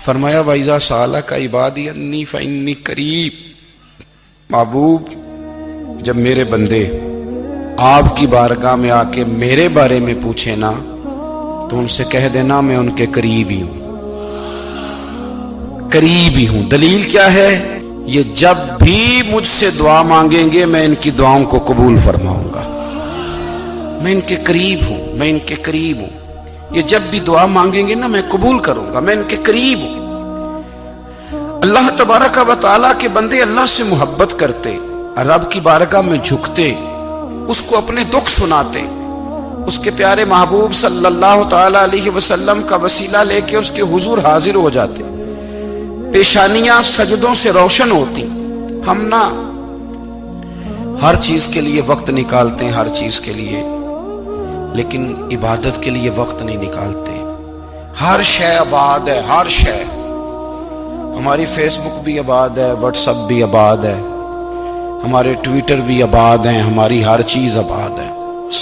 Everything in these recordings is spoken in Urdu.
فرمایا وَإِذَا سَأَلَكَ عِبَادِي أَنِّي فَإِنِّي قَرِيب، محبوب جب میرے بندے آپ کی بارگاہ میں آ کے میرے بارے میں پوچھے نا تو ان سے کہہ دینا میں ان کے قریب ہی ہوں، قریب ہی ہوں۔ دلیل کیا ہے؟ یہ جب بھی مجھ سے دعا مانگیں گے میں ان کی دعاؤں کو قبول فرماؤں گا، میں ان کے قریب ہوں، میں ان کے قریب ہوں۔ یہ جب بھی دعا مانگیں گے نا میں قبول کروں گا، میں ان کے قریب ہوں۔ اللہ تبارک و تعالیٰ کے بندے اللہ سے محبت کرتے، رب کی بارگاہ میں جھکتے، اس کو اپنے دکھ سناتے، اس کے پیارے محبوب صلی اللہ تعالیٰ علیہ وسلم کا وسیلہ لے کے اس کے حضور حاضر ہو جاتے، پیشانیاں سجدوں سے روشن ہوتی۔ ہم نا ہر چیز کے لیے وقت نکالتے ہیں، ہر چیز کے لیے، لیکن عبادت کے لیے وقت نہیں نکالتے۔ ہر شے آباد ہے، ہر شے، ہماری فیس بک بھی آباد ہے، واٹس ایپ بھی آباد ہے، ہمارے ٹویٹر بھی آباد ہیں، ہماری ہر چیز آباد ہے۔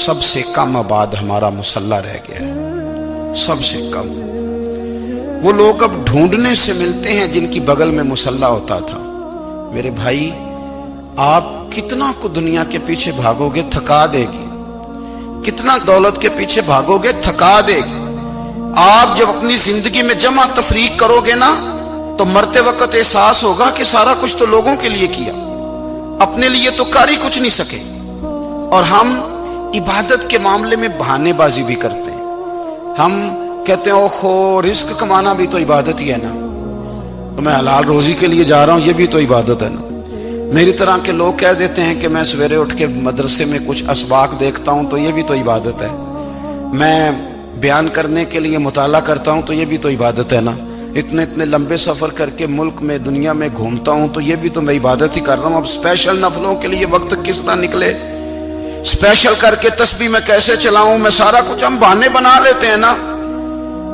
سب سے کم آباد ہمارا مصلی رہ گیا ہے، سب سے کم۔ وہ لوگ اب ڈھونڈنے سے ملتے ہیں جن کی بغل میں مصلی ہوتا تھا۔ میرے بھائی آپ کتنا کو دنیا کے پیچھے بھاگو گے تھکا دے گی، کتنا دولت کے پیچھے بھاگو گے تھکا دے گی۔ آپ جب اپنی زندگی میں جمع تفریق کرو گے نا تو مرتے وقت احساس ہوگا کہ سارا کچھ تو لوگوں کے لیے کیا، اپنے لیے تو کر ہی کچھ نہیں سکے۔ اور ہم عبادت کے معاملے میں بہانے بازی بھی کرتے ہیں۔ ہم کہتے ہیں اوہو رزق کمانا بھی تو عبادت ہی ہے نا، تو میں حلال روزی کے لیے جا رہا ہوں، یہ بھی تو عبادت ہے نا۔ میری طرح کے لوگ کہہ دیتے ہیں کہ میں سویرے اٹھ کے مدرسے میں کچھ اسباق دیکھتا ہوں تو یہ بھی تو عبادت ہے، میں بیان کرنے کے لیے مطالعہ کرتا ہوں تو یہ بھی تو عبادت ہے نا، اتنے لمبے سفر کر کے ملک میں دنیا میں گھومتا ہوں تو یہ بھی تو میں عبادت ہی کر رہا ہوں۔ اب اسپیشل نفلوں کے لیے وقت کس طرح نکلے، اسپیشل کر کے تسبیح میں کیسے چلاؤں، میں سارا کچھ ہم بہانے بنا لیتے ہیں نا۔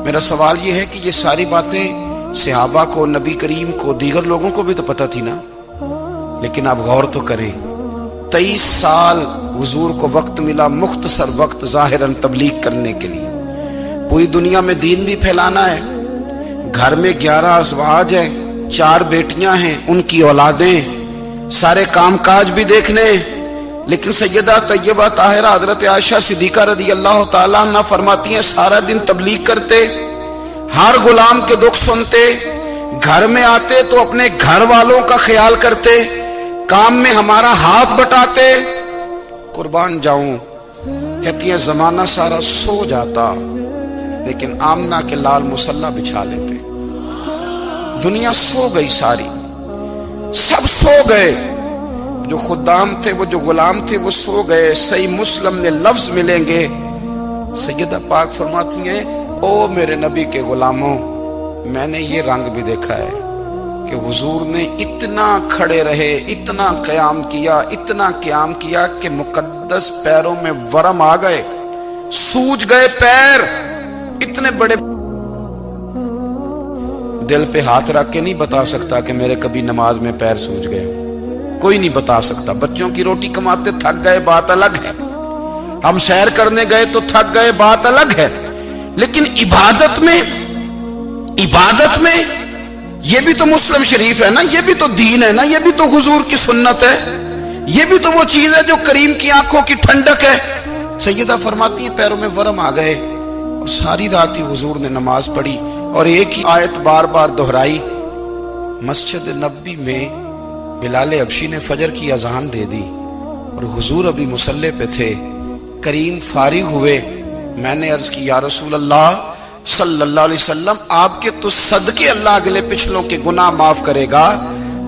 میرا سوال یہ ہے کہ یہ ساری باتیں صحابہ کو، نبی کریم کو، دیگر لوگوں کو بھی تو پتہ تھی نا، لیکن آپ غور تو کریں 23 سال حضور کو وقت ملا، مختصر وقت ظاہراً تبلیغ کرنے کے لیے، پوری دنیا میں دین بھی پھیلانا ہے۔ گھر میں 11 ازواج ہیں، 4 بیٹیاں ہیں، ان کی اولادیں، سارے کام کاج بھی دیکھنے، لیکن سیدہ طیبہ طاہرہ حضرت عائشہ صدیقہ رضی اللہ تعالیٰ عنہ فرماتی ہیں سارا دن تبلیغ کرتے، ہر غلام کے دکھ سنتے، گھر میں آتے تو اپنے گھر والوں کا خیال کرتے، کام میں ہمارا ہاتھ بٹاتے۔ قربان جاؤں، کہتی ہیں زمانہ سارا سو جاتا لیکن آمنہ کے لال مصلی بچھا لیتے۔ دنیا سو گئی، ساری سب سو گئے، جو خدام تھے، وہ جو غلام تھے وہ سو گئے۔ صحیح مسلم میں لفظ ملیں گے، سیدہ پاک فرماتی ہیں او میرے نبی کے غلاموں، میں نے یہ رنگ بھی دیکھا ہے کہ حضور نے اتنا کھڑے رہے، اتنا قیام کیا، اتنا قیام کیا کہ مقدس پیروں میں ورم آ گئے، سوج گئے پیر، اتنے بڑے۔ دل پہ ہاتھ رکھ کے نہیں بتا سکتا کہ میرے کبھی نماز میں پیر سوج گئے، کوئی نہیں بتا سکتا۔ بچوں کی روٹی کماتے تھک گئے بات الگ ہے، ہم سیر کرنے گئے تو تھک گئے بات الگ ہے، لیکن عبادت میں یہ بھی تو مسلم شریف ہے نا، یہ بھی تو دین ہے نا، یہ بھی تو حضور کی سنت ہے، یہ بھی تو وہ چیز ہے جو کریم کی آنکھوں کی ٹھنڈک ہے۔ سیدہ فرماتی ہیں پیروں میں ورم آ گئے، اور ساری رات ہی حضور نے نماز پڑھی اور ایک ہی آیت بار بار دہرائی۔ مسجد نبوی میں بلال حبشی نے فجر کی اذان دے دی اور حضور ابھی مصلی پہ تھے، کریم فارغ ہوئے، میں نے عرض کی یا رسول اللہ صلی اللہ علیہ وسلم آپ کے تو صدقے اللہ اگلے پچھلوں کے گناہ معاف کرے گا،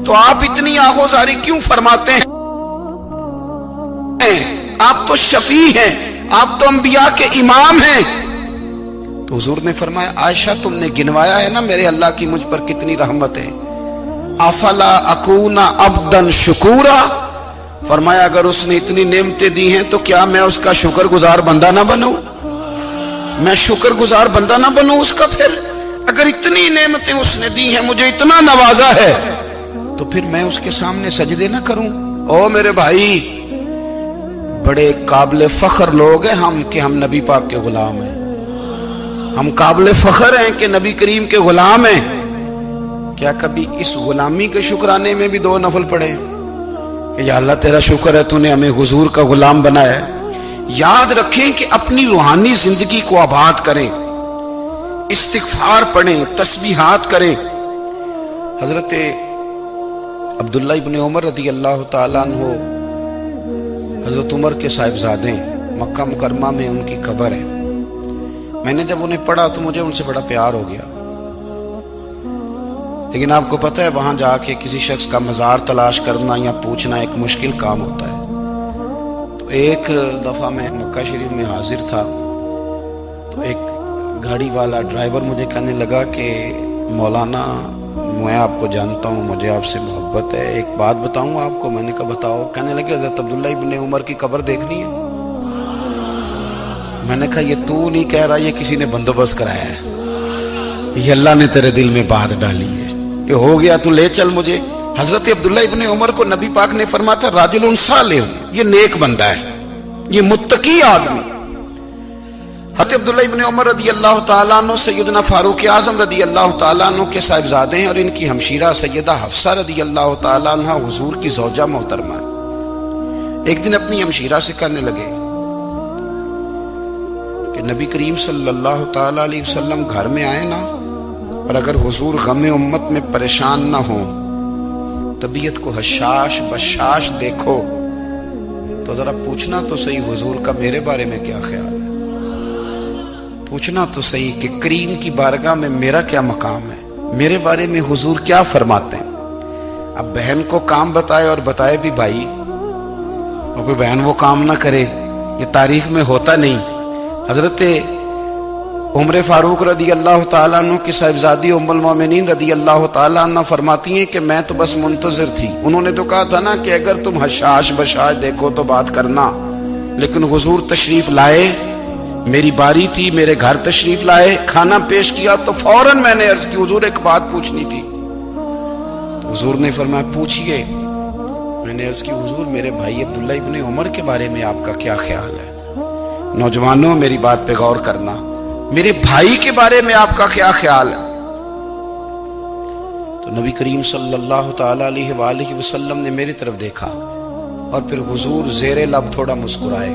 تو آپ اتنی آہوزاری کیوں فرماتے ہیں؟ آپ تو شفیع ہیں، آپ تو انبیاء کے امام ہیں۔ تو حضور نے فرمایا عائشہ تم نے گنوایا ہے نا میرے اللہ کی مجھ پر کتنی رحمت ہے، افلا اکون عبدا شکورا، فرمایا اگر اس نے اتنی نعمتیں دی ہیں تو کیا میں اس کا شکر گزار بندہ نہ بنوں، میں شکر گزار بندہ نہ بنوں اس کا؟ پھر اگر اتنی نعمتیں اس نے دی ہیں، مجھے اتنا نوازا ہے، تو پھر میں اس کے سامنے سجدے نہ کروں؟ او میرے بھائی، بڑے قابل فخر لوگ ہیں ہم کہ ہم نبی پاک کے غلام ہیں، ہم قابل فخر ہیں کہ نبی کریم کے غلام ہیں، کیا کبھی اس غلامی کے شکرانے میں بھی 2 نفل پڑھے کہ یا اللہ تیرا شکر ہے تو نے ہمیں حضور کا غلام بنایا ہے؟ یاد رکھیں کہ اپنی روحانی زندگی کو آباد کریں، استغفار پڑھیں، تسبیحات کریں۔ حضرت عبداللہ ابن عمر رضی اللہ تعالیٰ عنہ حضرت عمر کے صاحبزادے، مکہ مکرمہ میں ان کی قبر ہے۔ میں نے جب انہیں پڑھا تو مجھے ان سے بڑا پیار ہو گیا، لیکن آپ کو پتہ ہے وہاں جا کے کسی شخص کا مزار تلاش کرنا یا پوچھنا ایک مشکل کام ہوتا ہے۔ تو ایک دفعہ میں مکہ شریف میں حاضر تھا تو ایک گاڑی والا ڈرائیور مجھے کہنے لگا کہ مولانا میں آپ کو جانتا ہوں، مجھے آپ سے محبت ہے، ایک بات بتاؤں آپ کو۔ میں نے کہا بتاؤ۔ کہنے لگے حضرت عبداللہ ابن عمر کی قبر دیکھنی ہے۔ میں نے کہا یہ تو نہیں کہہ رہا، یہ کسی نے بندوبست کرایا ہے، یہ اللہ نے تیرے دل میں بات ڈالی ہے، یہ ہو گیا تو لے چل مجھے۔ حضرت عبداللہ ابن عمر کو نبی پاک نے فرمایا تھا راجل صالح، یہ نیک بندہ ہے، یہ متقی آدمی۔ حضرت عبداللہ ابن عمر رضی اللہ تعالیٰ عنہ سیدنا فاروق اعظم رضی اللہ تعالیٰ عنہ کے صاحبزادے ہیں، اور ان کی ہمشیرہ سیدہ حفصہ رضی اللہ تعالیٰ عنہ حضور کی زوجہ محترمہ۔ ایک دن اپنی ہمشیرہ سے کہنے لگے کہ نبی کریم صلی اللہ تعالیٰ علیہ وسلم گھر میں آئے نا، اور اگر حضور غم امت میں پریشان نہ ہوں، طبیعت کو حشاش بشاش دیکھو، تو ذرا پوچھنا تو صحیح حضور کا میرے بارے میں کیا خیال ہے، پوچھنا تو صحیح کہ کریم کی بارگاہ میں میرا کیا مقام ہے، میرے بارے میں حضور کیا فرماتے ہیں۔ اب بہن کو کام بتائے، اور بتائے بھی بھائی، اور کوئی بہن وہ کام نہ کرے، یہ تاریخ میں ہوتا نہیں۔ حضرت عمر فاروق رضی اللہ تعالیٰ عنہ کی صاحبزادی ام المومنین رضی اللہ تعالیٰ عنہ فرماتی ہیں کہ میں تو بس منتظر تھی، انہوں نے تو کہا تھا نا کہ اگر تم حشاش بشاش دیکھو تو بات کرنا، لیکن حضور تشریف لائے، میری باری تھی، میرے گھر تشریف لائے، کھانا پیش کیا تو فوراً میں نے عرض کی حضور ایک بات پوچھنی تھی۔ تو حضور نے فرمایا پوچھئے۔ میں نے عرض کی حضور میرے بھائی عبداللہ ابن عمر کے بارے میں آپ کا کیا خیال ہے؟ نوجوانوں میری بات پہ غور کرنا، میرے بھائی کے بارے میں آپ کا کیا خیال ہے؟ تو نبی کریم صلی اللہ تعالیٰ علیہ وآلہ وسلم نے میری طرف دیکھا، اور پھر حضور زیر لب تھوڑا مسکرائے،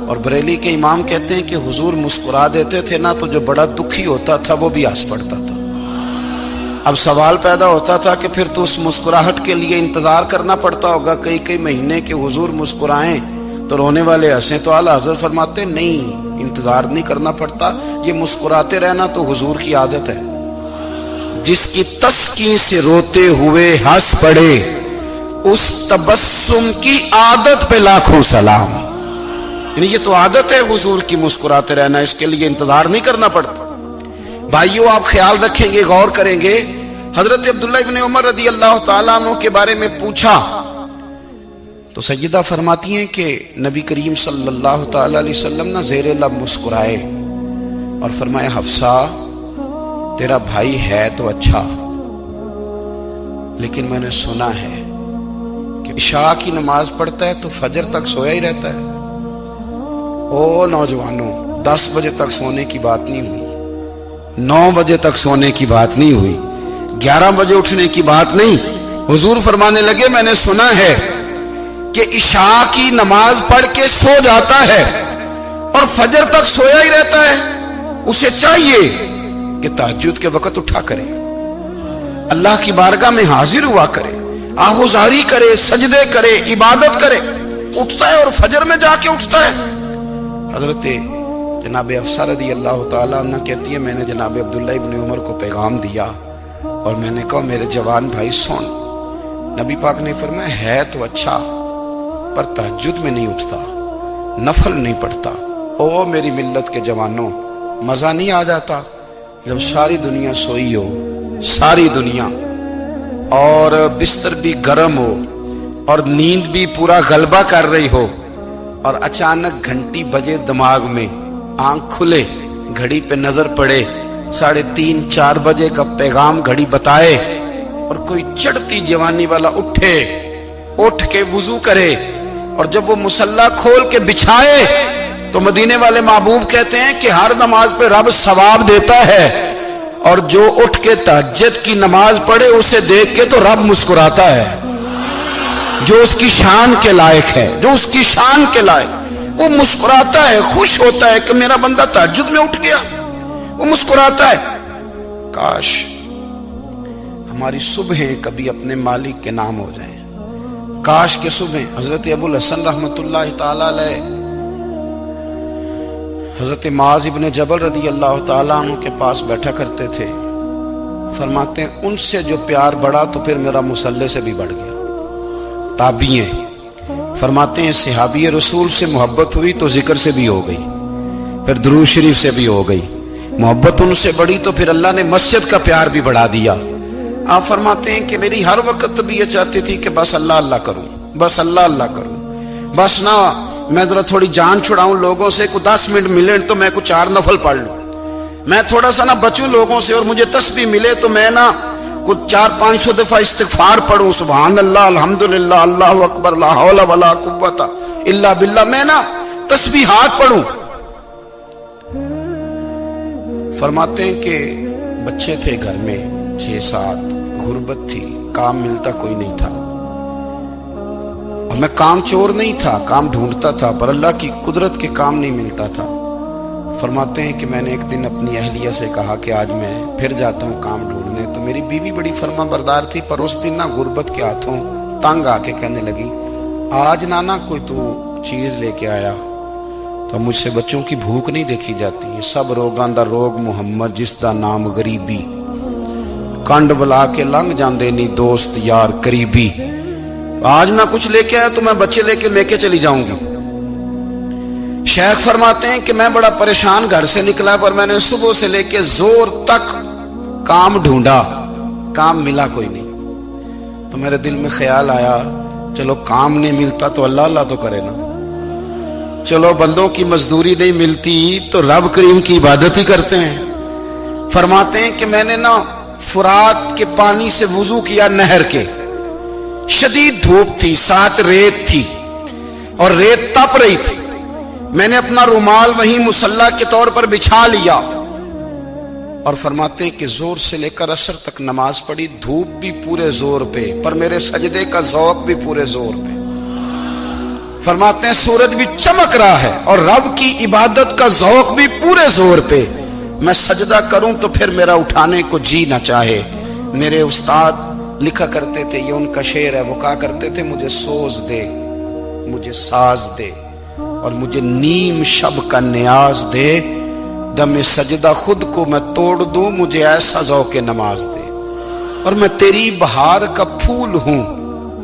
اور بریلی کے امام کہتے ہیں کہ حضور مسکرا دیتے تھے نا تو جو بڑا دکھی ہوتا تھا وہ بھی ہنس پڑتا تھا۔ اب سوال پیدا ہوتا تھا کہ پھر تو اس مسکراہٹ کے لیے انتظار کرنا پڑتا ہوگا کئی مہینے کہ حضور مسکرائیں تو رونے والے ہنسیں، تو اعلیٰ حضرت فرماتے نہیں، انتظار نہیں کرنا پڑتا، یہ مسکراتے رہنا تو حضور کی عادت ہے۔ جس کی تسکین سے روتے ہوئے ہنس پڑے، اس تبسم کی عادت پہ لاکھوں سلام۔ یعنی یہ تو عادت ہے حضور کی مسکراتے رہنا، اس کے لیے انتظار نہیں کرنا پڑتا۔ بھائیو آپ خیال رکھیں گے، غور کریں گے، حضرت عبداللہ ابن عمر رضی اللہ تعالیٰ عنہ کے بارے میں پوچھا تو سیدہ فرماتی ہیں کہ نبی کریم صلی اللہ تعالیٰ علیہ وسلم نہ زیر لب مسکرائے اور فرمایا حفصہ تیرا بھائی ہے تو اچھا، لیکن میں نے سنا ہے کہ عشاء کی نماز پڑھتا ہے تو فجر تک سویا ہی رہتا ہے۔ او نوجوانوں، 10 بجے تک سونے کی بات نہیں ہوئی، 9 بجے تک سونے کی بات نہیں ہوئی، 11 بجے اٹھنے کی بات نہیں۔ حضور فرمانے لگے میں نے سنا ہے کہ عشاء کی نماز پڑھ کے سو جاتا ہے اور فجر تک سویا ہی رہتا ہے، اسے چاہیے کہ تہجد کے وقت اٹھا کرے، اللہ کی بارگاہ میں حاضر ہوا کرے، آہوزاری کرے، سجدے کرے، عبادت کرے، اٹھتا ہے اور فجر میں جا کے اٹھتا ہے۔ حضرت جناب حفصہ رضی اللہ تعالیٰ عنہ کہتی ہے میں نے جناب عبداللہ ابن عمر کو پیغام دیا اور میں نے کہا میرے جوان بھائی سن، نبی پاک نے فرمایا ہے تو اچھا پر تہجد میں نہیں اٹھتا، نفل نہیں پڑھتا۔ او میری ملت کے جوانوں، مزہ نہیں آ جاتا جب ساری دنیا سوئی ہو، ساری دنیا، اور بستر بھی گرم ہو اور نیند بھی پورا غلبہ کر رہی ہو، اور اچانک گھنٹی بجے دماغ میں، آنکھ کھلے، گھڑی پہ نظر پڑے، 3:30 4 بجے کا پیغام گھڑی بتائے، اور کوئی چڑھتی جوانی والا اٹھ کے وضو کرے، اور جب وہ مصلی کھول کے بچھائے تو مدینے والے محبوب کہتے ہیں کہ ہر نماز پہ رب ثواب دیتا ہے، اور جو اٹھ کے تہجد کی نماز پڑھے اسے دیکھ کے تو رب مسکراتا ہے، جو اس کی شان کے لائق ہے، جو اس کی شان کے لائق، وہ مسکراتا ہے، خوش ہوتا ہے کہ میرا بندہ تہجد میں اٹھ گیا، وہ مسکراتا ہے۔ کاش ہماری صبحیں کبھی اپنے مالک کے نام ہو جائیں، کاش کے صبح حضرت ابو الحسن رحمت اللہ تعالی علیہ حضرت معاذ ابن جبل رضی اللہ تعالیٰ عنہ کے پاس بیٹھا کرتے تھے، فرماتے ہیں ان سے جو پیار بڑھا تو پھر میرا مصلی سے بھی بڑھ گیا۔ تابعی ہیں، فرماتے ہیں صحابی رسول سے محبت ہوئی تو ذکر سے بھی ہو گئی، پھر درود شریف سے بھی ہو گئی، محبت ان سے بڑھی تو پھر اللہ نے مسجد کا پیار بھی بڑھا دیا۔ آپ فرماتے ہیں کہ میری ہر وقت طبیعت چاہتی تھی کہ بس اللہ اللہ کروں، بس اللہ اللہ کروں، بس نہ میں ذرا تھوڑی جان چھڑاؤں لوگوں سے، کوئی 10 منٹ ملے تو میں کوئی 4 نفل پڑھ لوں، میں تھوڑا سا نہ بچوں لوگوں سے، اور مجھے تسبیح ملے تو میں نہ کچھ 400-500 دفعہ استغفار پڑھوں، سبحان اللہ، الحمدللہ، اللہ اکبر، لا حول ولا قوت الا باللہ، میں نہ تسبیحات پڑھوں۔ فرماتے ہیں کہ بچے تھے گھر میں 6-7، غربت تھی، کام ملتا کوئی نہیں تھا، اور میں کام چور نہیں تھا، کام ڈھونڈتا تھا، پر اللہ کی قدرت کے کام نہیں ملتا تھا۔ فرماتے ہیں کہ میں نے ایک دن اپنی اہلیہ سے کہا کہ آج میں پھر جاتا ہوں کام ڈھونڈنے، تو میری بیوی بڑی فرما بردار تھی، پر اس دن نہ غربت کے ہاتھوں تنگ آ کے کہنے لگی آج نانا کوئی تو چیز لے کے آیا، تو مجھ سے بچوں کی بھوک نہیں دیکھی جاتی، یہ سب روگاں دا روگ محمد جس دا نام غریبی، کنڈ بلا کے لنگ جاندے نہیں دوست یار قریبی، آج نہ کچھ لے کے آیا تو میں بچے لے کے چلی جاؤں گی۔ شیخ فرماتے ہیں کہ میں بڑا پریشان گھر سے نکلا، پر میں نے صبح سے لے کے زور تک کام ڈھونڈا، کام ملا کوئی نہیں، تو میرے دل میں خیال آیا چلو کام نہیں ملتا تو اللہ اللہ تو کرے نا، چلو بندوں کی مزدوری نہیں ملتی تو رب کریم کی عبادت ہی کرتے ہیں۔ فرماتے ہیں کہ میں نے نا فرات کے پانی سے وضو کیا، نہر کے، شدید دھوپ تھی، ساتھ ریت تھی اور ریت تپ رہی تھی، میں نے اپنا رومال وہیں مصلی کے طور پر بچھا لیا، اور فرماتے ہیں کہ زور سے لے کر عصر تک نماز پڑھی، دھوپ بھی پورے زور پہ، پر میرے سجدے کا ذوق بھی پورے زور پہ۔ فرماتے ہیں سورج بھی چمک رہا ہے اور رب کی عبادت کا ذوق بھی پورے زور پہ، میں سجدہ کروں تو پھر میرا اٹھانے کو جی نہ چاہے۔ میرے استاد لکھا کرتے تھے، یہ ان کا شعر ہے، وہ کہا کرتے تھے مجھے سوز دے، مجھے ساز دے، اور مجھے نیم شب کا نیاز دے، دم سجدہ خود کو میں توڑ دوں، مجھے ایسا ذوق نماز دے، اور میں تیری بہار کا پھول ہوں،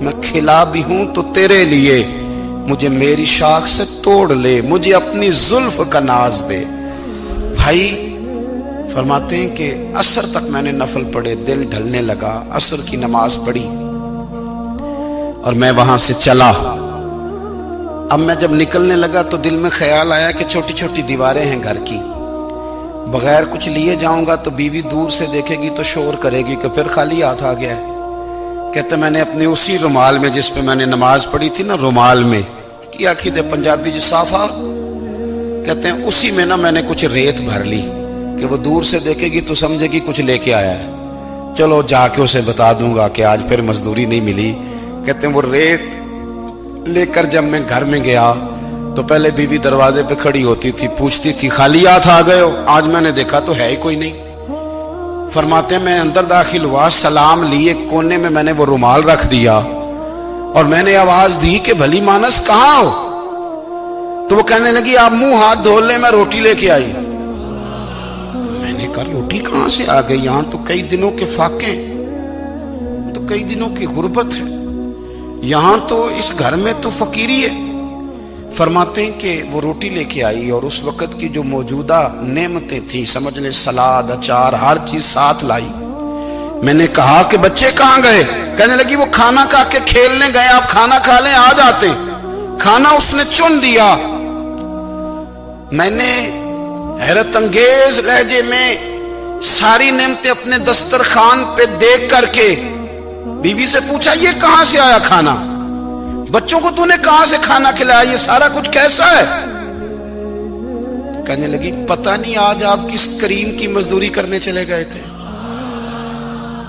میں کھلا بھی ہوں تو تیرے لیے، مجھے میری شاخ سے توڑ لے، مجھے اپنی زلف کا ناز دے۔ بھائی فرماتے ہیں کہ عصر تک میں نے نفل پڑھے، دل ڈھلنے لگا، عصر کی نماز پڑھی اور میں وہاں سے چلا۔ اب میں جب نکلنے لگا تو دل میں خیال آیا کہ چھوٹی چھوٹی دیواریں ہیں گھر کی، بغیر کچھ لیے جاؤں گا تو بیوی دور سے دیکھے گی تو شور کرے گی کہ پھر خالی ہاتھ آ گیا ہے۔ کہتے میں نے اپنے اسی رومال میں جس پہ میں نے نماز پڑھی تھی نا، رومال میں کی آخی دے پنجابی جو صافہ کہتے ہیں، اسی میں نا میں نے کچھ ریت بھر لی کہ وہ دور سے دیکھے گی تو سمجھے گی کچھ لے کے آیا ہے، چلو جا کے اسے بتا دوں گا کہ آج پھر مزدوری نہیں ملی۔ کہتے ہیں وہ ریت لے کر جب میں گھر میں گیا تو پہلے بیوی دروازے پہ کھڑی ہوتی تھی، پوچھتی تھی خالی ہاتھ آ گئے ہو؟ آج میں نے دیکھا تو ہے ہی کوئی نہیں۔ فرماتے ہیں میں اندر داخل ہوا، سلام لی، ایک کونے میں نے وہ رومال رکھ دیا اور میں نے آواز دی کہ بھلی مانس کہاں ہو؟ تو وہ کہنے لگی آپ منہ ہاتھ دھو لیں، میں روٹی لے کے آئی۔ میں نے کہا روٹی کہاں سے آ گئی؟ یہاں تو کئی دنوں کے فاقے، تو کئی دنوں کی غربت ہے، یہاں تو اس گھر میں تو فقیری ہے۔ فرماتے ہیں کہ وہ روٹی لے کے آئی اور اس وقت کی جو موجودہ نعمتیں تھیں، سمجھ لیں سلاد، اچار، ہر چیز ساتھ لائی۔ میں نے کہا کہ بچے کہاں گئے؟ کہنے لگی وہ کھانا کھا کے کھیلنے گئے، آپ کھانا کھا لیں آ جاتے۔ کھانا اس نے چن دیا۔ میں نے حیرت انگیز لہجے میں ساری نعمتیں اپنے دسترخوان پہ دیکھ کر کے بیوی سے پوچھا یہ کہاں سے آیا کھانا؟ بچوں کو تو نے کہاں سے کھانا کھلایا؟ یہ سارا کچھ کیسا ہے؟ کہنے لگی پتہ نہیں آج آپ کس کریم کی مزدوری کرنے چلے گئے تھے،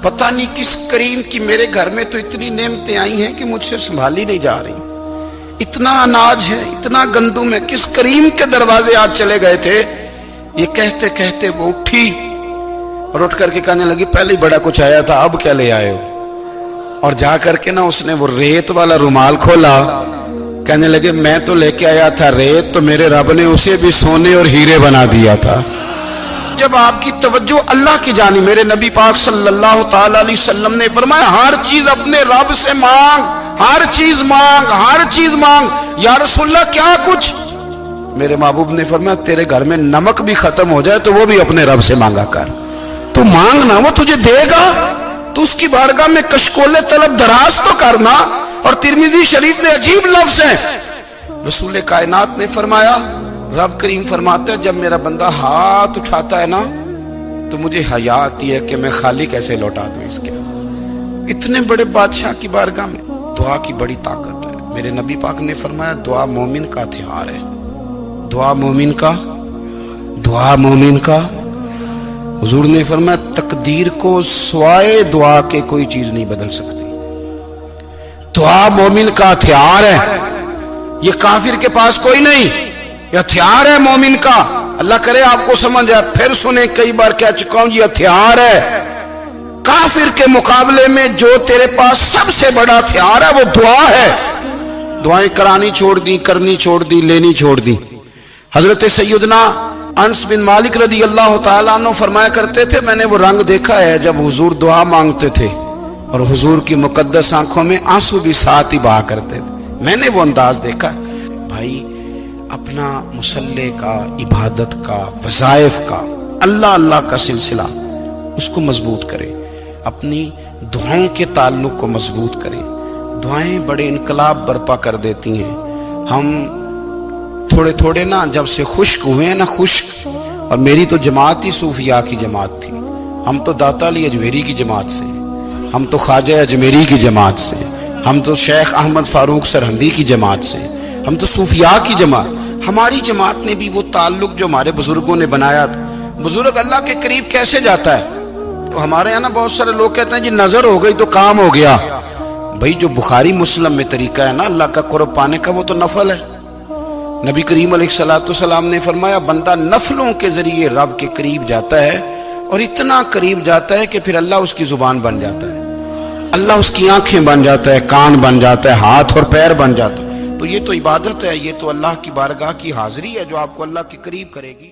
پتہ نہیں کس کریم کی، میرے گھر میں تو اتنی نعمتیں آئی ہیں کہ مجھ سے سنبھالی نہیں جا رہی، اتنا اناج ہے، اتنا گندم ہے، کس کریم کے دروازے آج چلے گئے تھے؟ یہ کہتے کہتے وہ اٹھی اور اٹھ کر کے کہنے لگی پہلے ہی بڑا کچھ آیا تھا، اب کیا لے آئے ہو؟ اور جا کر کے نا اس نے وہ ریت والا رومال کھولا، کہنے لگے میں تو لے کے آیا تھا ریت، تو میرے رب نے اسے بھی سونے اور ہیرے بنا دیا تھا۔ جب آپ کی توجہ اللہ کی جانب، میرے نبی پاک صلی اللہ تعالی علیہ وسلم نے فرمایا ہر چیز اپنے رب سے مانگ، ہر چیز مانگ، ہر چیز مانگ۔ یا رسول اللہ کیا کچھ؟ میرے محبوب نے فرمایا تیرے گھر میں نمک بھی ختم ہو جائے تو وہ بھی اپنے رب سے مانگا کر، تو مانگنا وہ تجھے دے گا، تو اس کی بارگاہ میں کشکول طلب دراز تو کرنا۔ اور ترمذی شریف میں عجیب لفظ ہے، رسول کائنات نے فرمایا، رب کریم فرماتا ہے جب میرا بندہ ہاتھ اٹھاتا ہے نا تو مجھے حیا آتی ہے کہ میں خالی کیسے لوٹا دوں اس کے۔ اتنے بڑے بادشاہ کی بارگاہ میں دعا کی بڑی طاقت ہے۔ میرے نبی پاک نے فرمایا دعا مومن کا ہتھیار ہے، دعا مومن کا، دعا مومن کا۔ حضور نے فرمایا تقدیر کو سوائے دعا کے کوئی چیز نہیں بدل سکتی، دعا مومن کا ہتھیار ہے، یہ کافر کے پاس کوئی نہیں، یہ ہتھیار ہے مومن کا۔ اللہ کرے آپ کو سمجھ آئے، پھر سنیں، کئی بار کہہ چکا ہوں یہ ہتھیار ہے۔ کافر کے مقابلے میں جو تیرے پاس سب سے بڑا ہتھیار ہے وہ دعا ہے۔ دعائیں کرانی چھوڑ دی، کرنی چھوڑ دی، لینی چھوڑ دی۔ حضرت سیدنا انس بن مالک رضی اللہ تعالیٰ عنہ فرمایا کرتے تھے میں نے وہ رنگ دیکھا ہے جب حضور دعا مانگتے تھے اور حضور کی مقدس آنکھوں میں آنسو بھی ساتھ ہی بہا کرتے تھے، میں نے وہ انداز دیکھا۔ بھائی اپنا مصلی کا، عبادت کا، وظائف کا، اللہ اللہ کا سلسلہ اس کو مضبوط کرے، اپنی دعاؤں کے تعلق کو مضبوط کرے۔ دعائیں بڑے انقلاب برپا کر دیتی ہیں۔ ہم تھوڑے تھوڑے نا جب سے خشک ہوئے ہیں نا، خشک، اور میری تو جماعت ہی صوفیاء کی جماعت تھی، ہم تو داتا علی اجمیری کی جماعت سے، ہم تو خواجہ اجمیری کی جماعت سے، ہم تو شیخ احمد فاروق سرہندی کی جماعت سے، ہم تو صوفیاء کی جماعت۔ ہماری جماعت نے بھی وہ تعلق جو ہمارے بزرگوں نے بنایا تھا۔ بزرگ اللہ کے قریب کیسے جاتا ہے؟ تو ہمارے یہاں نا بہت سارے لوگ کہتے ہیں جی نظر ہو گئی تو کام ہو گیا۔ بھائی جو بخاری مسلم میں طریقہ ہے نا اللہ کا قرب پانے کا، وہ تو نفل ہے۔ نبی کریم علیہ الصلوۃ والسلام نے فرمایا بندہ نفلوں کے ذریعے رب کے قریب جاتا ہے، اور اتنا قریب جاتا ہے کہ پھر اللہ اس کی زبان بن جاتا ہے، اللہ اس کی آنکھیں بن جاتا ہے، کان بن جاتا ہے، ہاتھ اور پیر بن جاتا ہے۔ تو یہ تو عبادت ہے، یہ تو اللہ کی بارگاہ کی حاضری ہے جو آپ کو اللہ کے قریب کرے گی۔